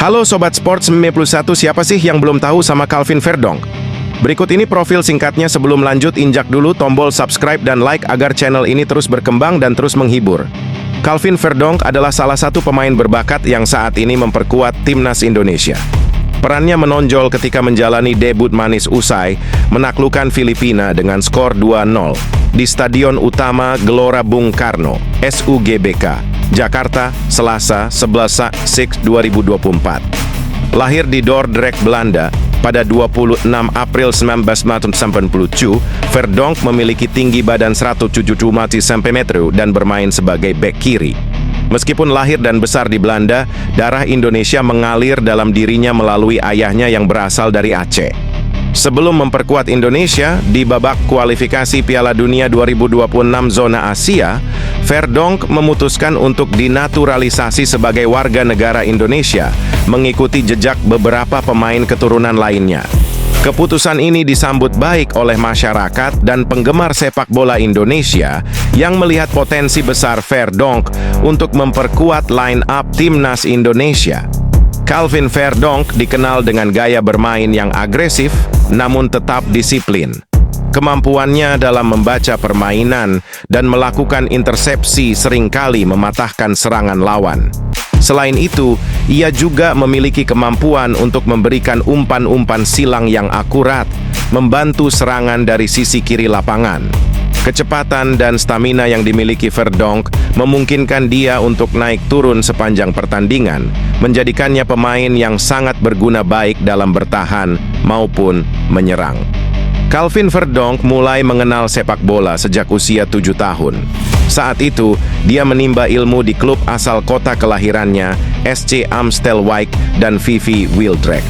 Halo Sobat Sports 91, siapa sih yang belum tahu sama Calvin Verdonk? Berikut ini profil singkatnya. Sebelum lanjut, injak dulu tombol subscribe dan like agar channel ini terus berkembang dan terus menghibur. Calvin Verdonk adalah salah satu pemain berbakat yang saat ini memperkuat timnas Indonesia. Perannya menonjol ketika menjalani debut manis usai menaklukkan Filipina dengan skor 2-0 di Stadion Utama Gelora Bung Karno, SUGBK, Jakarta, Selasa, 11/6/2024. Lahir di Dordrecht, Belanda, pada 26 April 1997, Verdonk memiliki tinggi badan 170 cm dan bermain sebagai bek kiri. Meskipun lahir dan besar di Belanda, darah Indonesia mengalir dalam dirinya melalui ayahnya yang berasal dari Aceh. Sebelum memperkuat Indonesia di babak kualifikasi Piala Dunia 2026 zona Asia, Verdonk memutuskan untuk dinaturalisasi sebagai warga negara Indonesia, mengikuti jejak beberapa pemain keturunan lainnya. Keputusan ini disambut baik oleh masyarakat dan penggemar sepak bola Indonesia yang melihat potensi besar Verdonk untuk memperkuat line-up timnas Indonesia. Calvin Verdonk dikenal dengan gaya bermain yang agresif namun tetap disiplin. Kemampuannya dalam membaca permainan dan melakukan intersepsi seringkali mematahkan serangan lawan. Selain itu, ia juga memiliki kemampuan untuk memberikan umpan-umpan silang yang akurat, membantu serangan dari sisi kiri lapangan. Kecepatan dan stamina yang dimiliki Verdonk memungkinkan dia untuk naik turun sepanjang pertandingan, menjadikannya pemain yang sangat berguna baik dalam bertahan maupun menyerang. Calvin Verdonk mulai mengenal sepak bola sejak usia 7 tahun. Saat itu, dia menimba ilmu di klub asal kota kelahirannya, SC Amstelwijk dan VV Wieldrecht.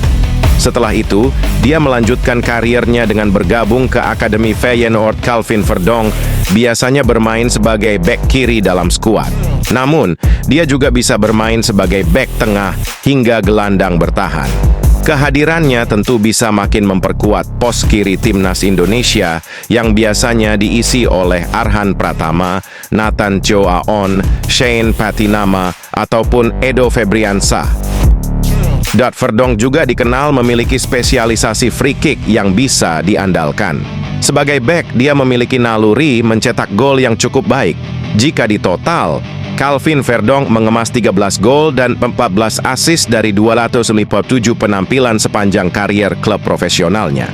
Setelah itu, dia melanjutkan karirnya dengan bergabung ke Akademi Feyenoord. Calvin Verdonk biasanya bermain sebagai bek kiri dalam skuad. Namun, dia juga bisa bermain sebagai bek tengah hingga gelandang bertahan. Kehadirannya tentu bisa makin memperkuat pos kiri timnas Indonesia yang biasanya diisi oleh Arhan Pratama, Nathan Choaon, Shane Patinama, ataupun Edo Febriansah. Verdonk juga dikenal memiliki spesialisasi free kick yang bisa diandalkan. Sebagai bek, dia memiliki naluri mencetak gol yang cukup baik. Jika ditotal, Calvin Verdonk mengemas 13 gol dan 14 assist dari 257 penampilan sepanjang karier klub profesionalnya.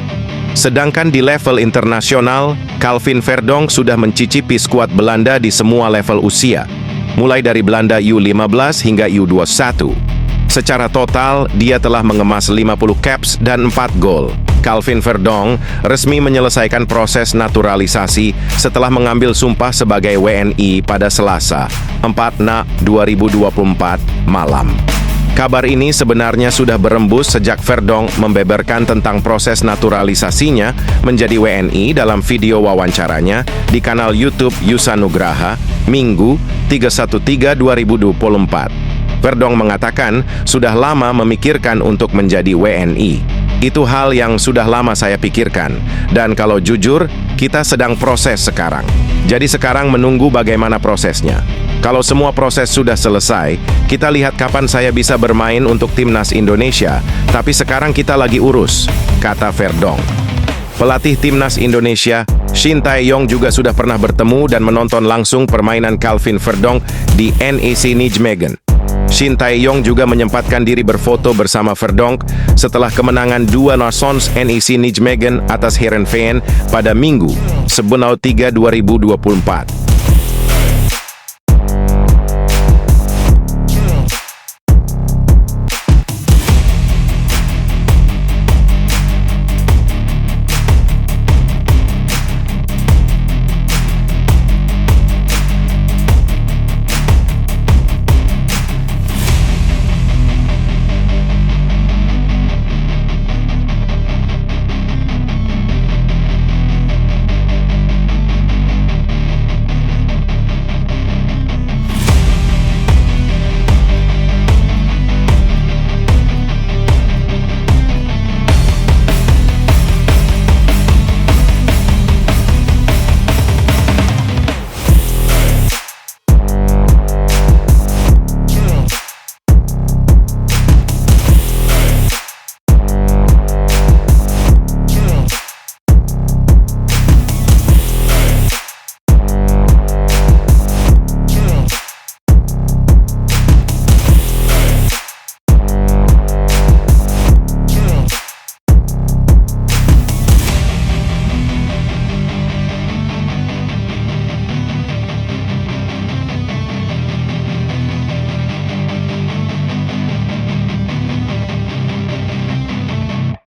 Sedangkan di level internasional, Calvin Verdonk sudah mencicipi skuad Belanda di semua level usia, mulai dari Belanda U15 hingga U21. Secara total, dia telah mengemas 50 caps dan 4 gol. Calvin Verdonk resmi menyelesaikan proses naturalisasi setelah mengambil sumpah sebagai WNI pada Selasa, 4/6/2024 malam. Kabar ini sebenarnya sudah berembus sejak Verdonk membeberkan tentang proses naturalisasinya menjadi WNI dalam video wawancaranya di kanal YouTube Yusa Nugraha, Minggu 3/13/2024. Verdonk mengatakan sudah lama memikirkan untuk menjadi WNI. Itu hal yang sudah lama saya pikirkan, dan kalau jujur, kita sedang proses sekarang. Jadi sekarang menunggu bagaimana prosesnya. Kalau semua proses sudah selesai, kita lihat kapan saya bisa bermain untuk timnas Indonesia, tapi sekarang kita lagi urus, kata Verdonk. Pelatih timnas Indonesia, Shin Tae-yong, juga sudah pernah bertemu dan menonton langsung permainan Calvin Verdonk di NEC Nijmegen. Shin Tae-yong juga menyempatkan diri berfoto bersama Verdonk setelah kemenangan 2-0 NEC Nijmegen atas Heerenveen pada Minggu 11/3/2024.